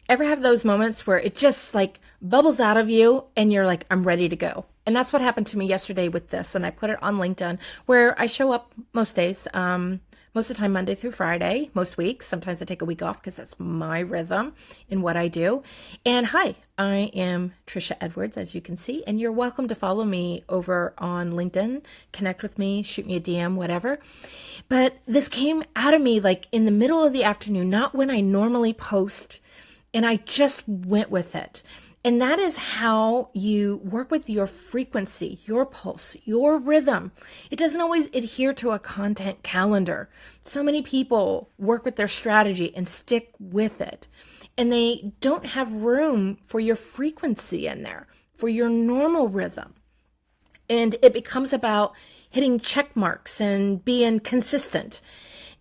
Ever have those moments where it just like bubbles out of you and you're like, I'm ready to go? And that's what happened to me yesterday with this. And I put it on LinkedIn where I show up most days, most of the time, Monday through Friday, most weeks. Sometimes I take a week off because that's my rhythm in what I do. And hi, I am Trisha Edwards, as you can see, and you're welcome to follow me over on LinkedIn, connect with me, shoot me a DM, whatever. But this came out of me like in the middle of the afternoon, not when I normally post. And I just went with it. And that is how you work with your frequency, your pulse, your rhythm. It doesn't always adhere to a content calendar. So many people work with their strategy and stick with it. And they don't have room for your frequency in there, for your normal rhythm. And it becomes about hitting check marks and being consistent.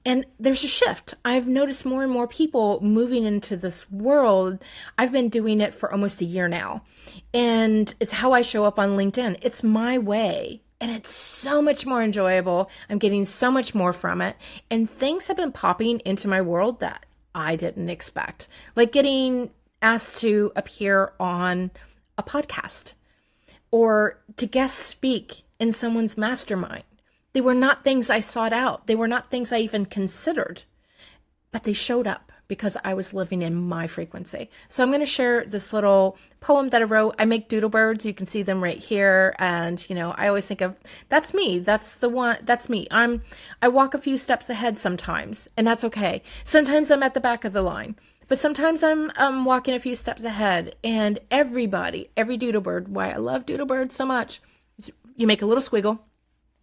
And there's a shift. I've noticed more and more people moving into this world. I've been doing it for almost a year now. And it's how I show up on LinkedIn. It's my way. And it's so much more enjoyable. I'm getting so much more from it. And things have been popping into my world that I didn't expect. Like getting asked to appear on a podcast or to guest speak in someone's mastermind. They were not things I sought out. They were not things I even considered, but they showed up because I was living in my frequency. So I'm going to share this little poem that I wrote. I make doodle birds. You can see them right here. And, I always think of, that's me. That's the one. That's me. I walk a few steps ahead sometimes, and that's okay. Sometimes I'm at the back of the line, but sometimes I'm walking a few steps ahead. And every doodle bird, why I love doodle birds so much, is you make a little squiggle.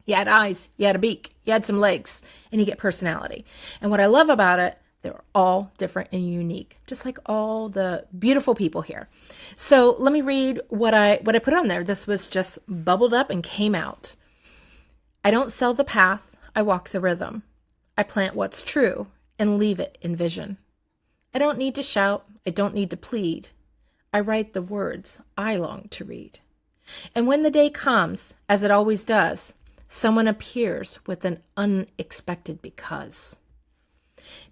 You had eyes, you had a beak, you had some legs, and you get personality. And what I love about it, they're all different and unique, just like all the beautiful people here. So let me read what I put on there. This was just bubbled up and came out. I don't sell the path, I walk the rhythm. I plant what's true and leave it in vision. I don't need to shout, I don't need to plead. I write the words I long to read. And when the day comes, as it always does, someone appears with an unexpected because.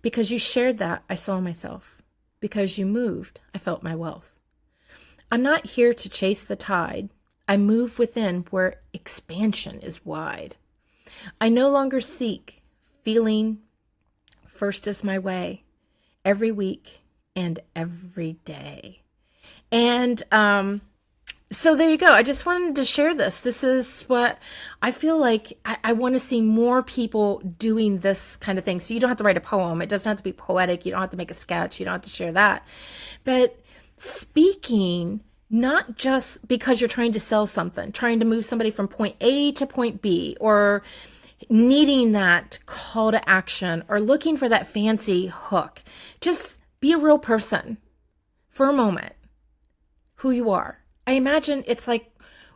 Because you shared that, I saw myself. Because you moved, I felt my wealth. I'm not here to chase the tide. I move within where expansion is wide. I no longer seek feeling first is my way every week and every day. And, so there you go. I just wanted to share this. This is what I feel like I want to see more people doing this kind of thing. So you don't have to write a poem. It doesn't have to be poetic. You don't have to make a sketch. You don't have to share that. But speaking, not just because you're trying to sell something, trying to move somebody from point A to point B, or needing that call to action, or looking for that fancy hook. Just be a real person for a moment, who you are. I imagine it's like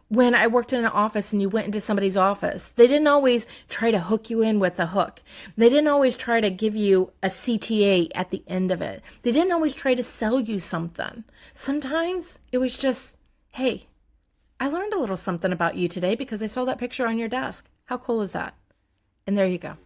when I worked in an office and you went into somebody's office. They didn't always try to hook you in with a hook. They didn't always try to give you a CTA at the end of it. They didn't always try to sell you something. Sometimes it was just, hey, I learned a little something about you today because I saw that picture on your desk. How cool is that? And there you go.